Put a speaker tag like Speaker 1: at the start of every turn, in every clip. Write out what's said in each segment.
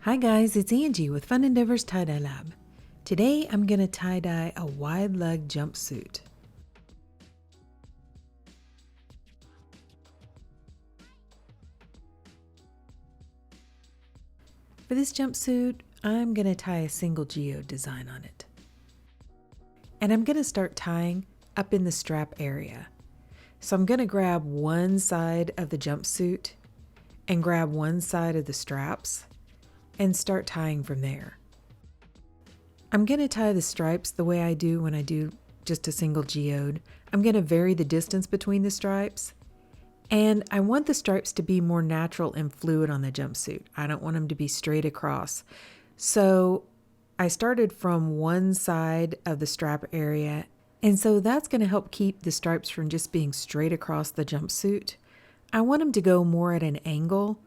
Speaker 1: Hi guys, it's Angie with Fun Endeavors Tie-Dye Lab. Today I'm going to tie-dye a wide leg jumpsuit. For this jumpsuit, I'm going to tie a single geode design on it. And I'm going to start tying up in the strap area. So I'm going to grab one side of the jumpsuit and grab one side of the straps and start tying from there. I'm going to tie the stripes the way I do when I do just a single geode. I'm going to vary the distance between the stripes, and I want the stripes to be more natural and fluid on the jumpsuit. I don't want them to be straight across. So I started from one side of the strap area, and so that's going to help keep the stripes from just being straight across the jumpsuit. I want them to go more at an angle.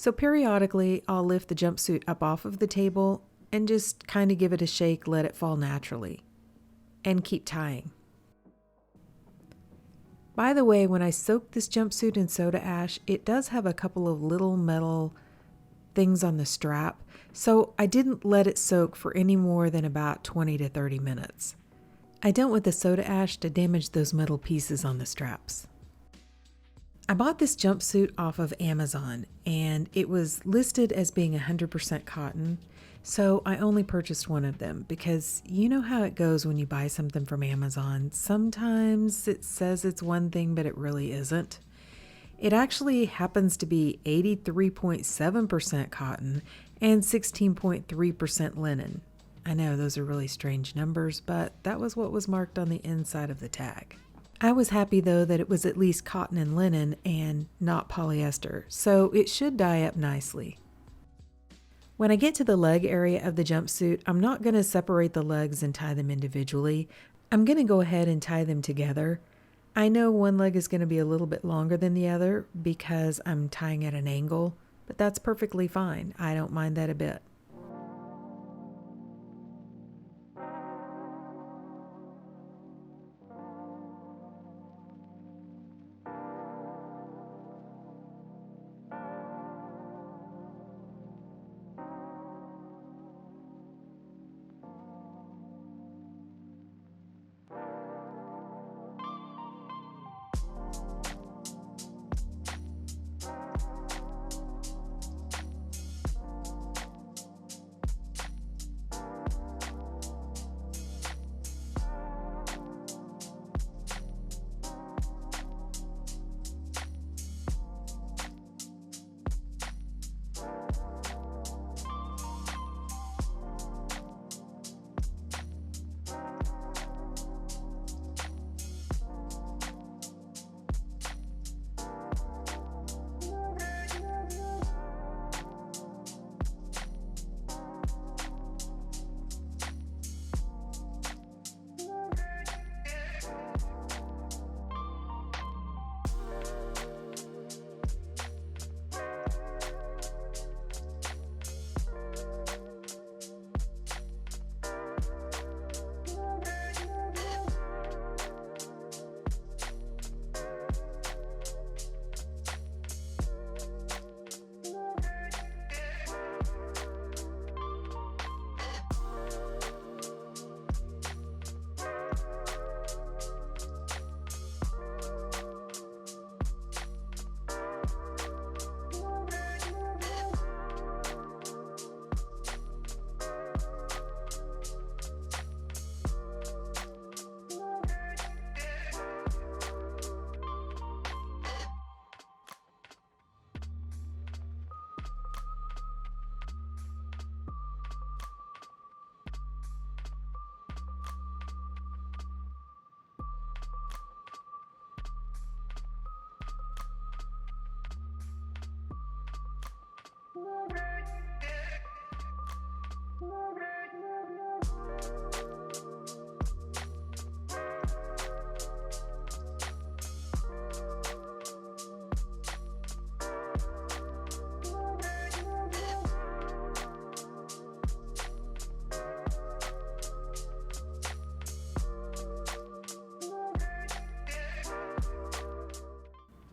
Speaker 1: So periodically, I'll lift the jumpsuit up off of the table and just kind of give it a shake, let it fall naturally, and keep tying. By the way, when I soaked this jumpsuit in soda ash, it does have a couple of little metal things on the strap, so I didn't let it soak for any more than about 20 to 30 minutes. I don't want the soda ash to damage those metal pieces on the straps. I bought this jumpsuit off of Amazon, and it was listed as being 100% cotton, so I only purchased one of them because you know how it goes when you buy something from Amazon. Sometimes it says it's one thing, but it really isn't. It actually happens to be 83.7% cotton and 16.3% linen. I know those are really strange numbers, but that was what was marked on the inside of the tag. I was happy though that it was at least cotton and linen and not polyester, so it should dye up nicely. When I get to the leg area of the jumpsuit, I'm not going to separate the legs and tie them individually. I'm going to go ahead and tie them together. I know one leg is going to be a little bit longer than the other because I'm tying at an angle, but that's perfectly fine. I don't mind that a bit.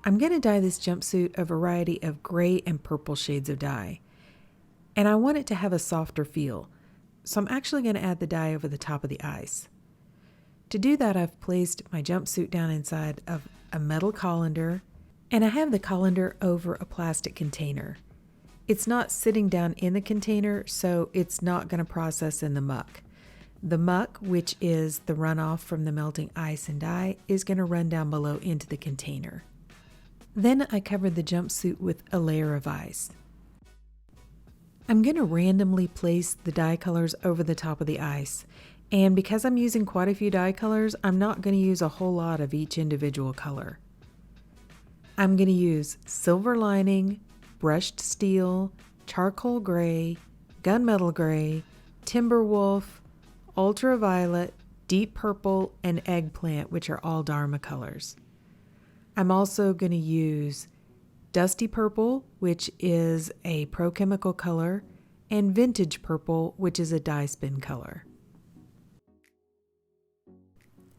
Speaker 1: I'm going to dye this jumpsuit a variety of gray and purple shades of dye. and I want it to have a softer feel. So I'm actually going to add the dye over the top of the ice. To do that, I've placed my jumpsuit down inside of a metal colander, and I have the colander over a plastic container. It's not sitting down in the container, so it's not going to process in the muck. The muck, which is the runoff from the melting ice and dye, is going to run down below into the container. Then I covered the jumpsuit with a layer of ice. I'm going to randomly place the dye colors over the top of the ice. And because I'm using quite a few dye colors, I'm not going to use a whole lot of each individual color. I'm going to use silver lining, brushed steel, charcoal gray, gunmetal gray, timber wolf, ultraviolet, deep purple, and eggplant, which are all Dharma colors. I'm also going to use dusty purple, which is a pro-chemical color, and vintage purple, which is a dye spin color.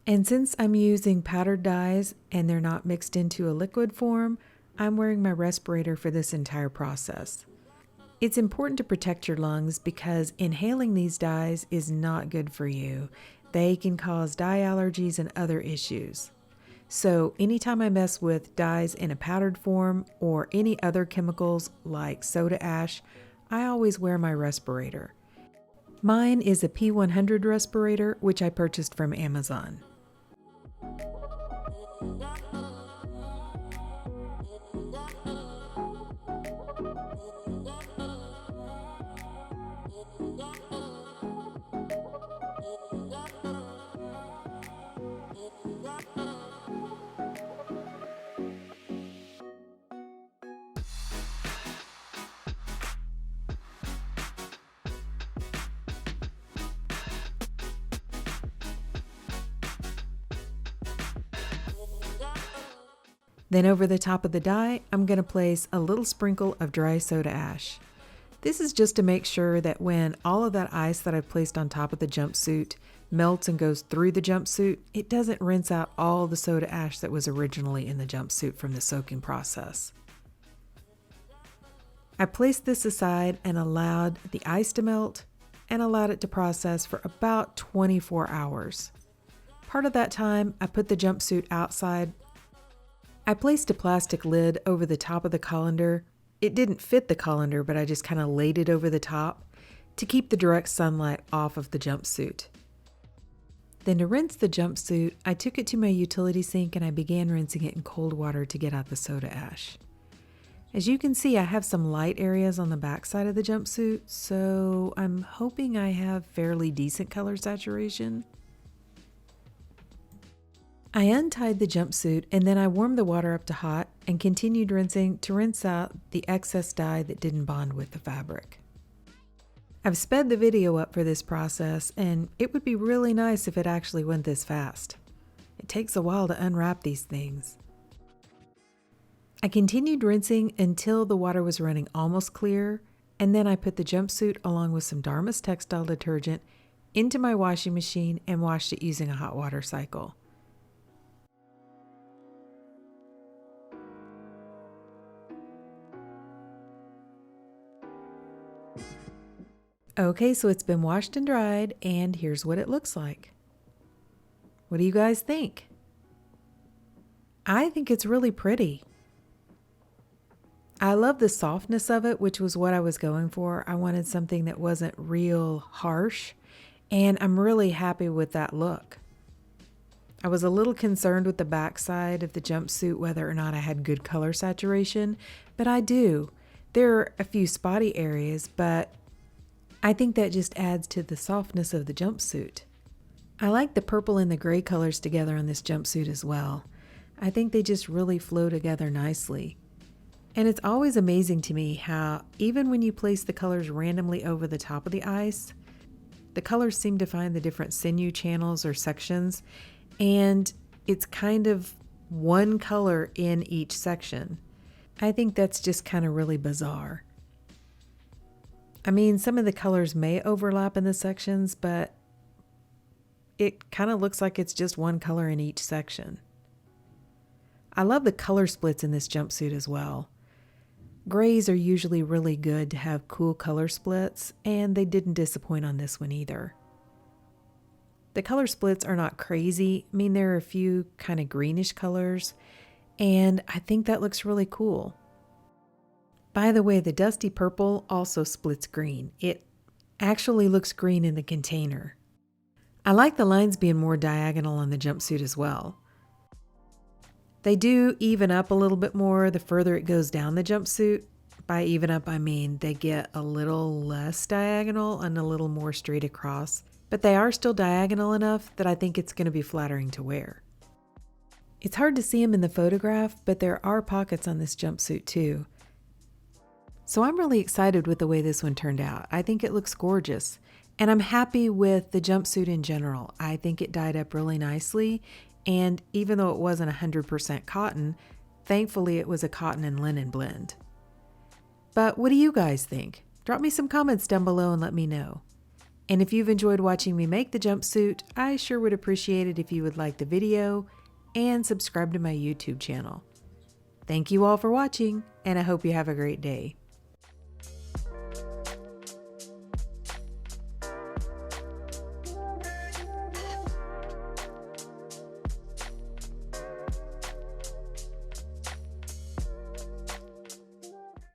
Speaker 1: And since I'm using powdered dyes and they're not mixed into a liquid form, I'm wearing my respirator for this entire process. It's important to protect your lungs because inhaling these dyes is not good for you. They can cause dye allergies and other issues. So anytime I mess with dyes in a powdered form or any other chemicals like soda ash, I always wear my respirator. Mine is a P100 respirator, which I purchased from Amazon. Then over the top of the dye, I'm going to place a little sprinkle of dry soda ash. This is just to make sure that when all of that ice that I've placed on top of the jumpsuit melts and goes through the jumpsuit, it doesn't rinse out all the soda ash that was originally in the jumpsuit from the soaking process. I placed this aside and allowed the ice to melt and allowed it to process for about 24 hours. Part of that time, I put the jumpsuit outside. I placed a plastic lid over the top of the colander. It didn't fit the colander, but I just kind of laid it over the top to keep the direct sunlight off of the jumpsuit. Then to rinse the jumpsuit, I took it to my utility sink and I began rinsing it in cold water to get out the soda ash. As you can see, I have some light areas on the back side of the jumpsuit, so I'm hoping I have fairly decent color saturation. I untied the jumpsuit and then I warmed the water up to hot and continued rinsing to rinse out the excess dye that didn't bond with the fabric. I've sped the video up for this process and it would be really nice if it actually went this fast. It takes a while to unwrap these things. I continued rinsing until the water was running almost clear, and then I put the jumpsuit along with some Dharma's textile detergent into my washing machine and washed it using a hot water cycle. Okay, so it's been washed and dried, and here's what it looks like. What do you guys think? I think it's really pretty. I love the softness of it, which was what I was going for. I wanted something that wasn't real harsh, and I'm really happy with that look. I was a little concerned with the backside of the jumpsuit, whether or not I had good color saturation, but I do. There are a few spotty areas, but I think that just adds to the softness of the jumpsuit. I like the purple and the gray colors together on this jumpsuit as well. I think they just really flow together nicely. And it's always amazing to me how even when you place the colors randomly over the top of the ice, the colors seem to find the different sinew channels or sections, and it's kind of one color in each section. I think that's just kind of really bizarre. I mean, some of the colors may overlap in the sections, but it kind of looks like it's just one color in each section. I love the color splits in this jumpsuit as well. Grays are usually really good to have cool color splits, and they didn't disappoint on this one either. The color splits are not crazy. I mean, there are a few kind of greenish colors, and I think that looks really cool. By the way, the dusty purple also splits green. It actually looks green in the container. I like the lines being more diagonal on the jumpsuit as well. They do even up a little bit more the further it goes down the jumpsuit. By even up, I mean they get a little less diagonal and a little more straight across, but they are still diagonal enough that I think it's going to be flattering to wear. It's hard to see them in the photograph, but there are pockets on this jumpsuit too. So I'm really excited with the way this one turned out. I think it looks gorgeous, and I'm happy with the jumpsuit in general. I think it dyed up really nicely, and even though it wasn't 100% cotton, thankfully it was a cotton and linen blend. But what do you guys think? Drop me some comments down below and let me know. And if you've enjoyed watching me make the jumpsuit, I sure would appreciate it if you would like the video and subscribe to my YouTube channel. Thank you all for watching, and I hope you have a great day.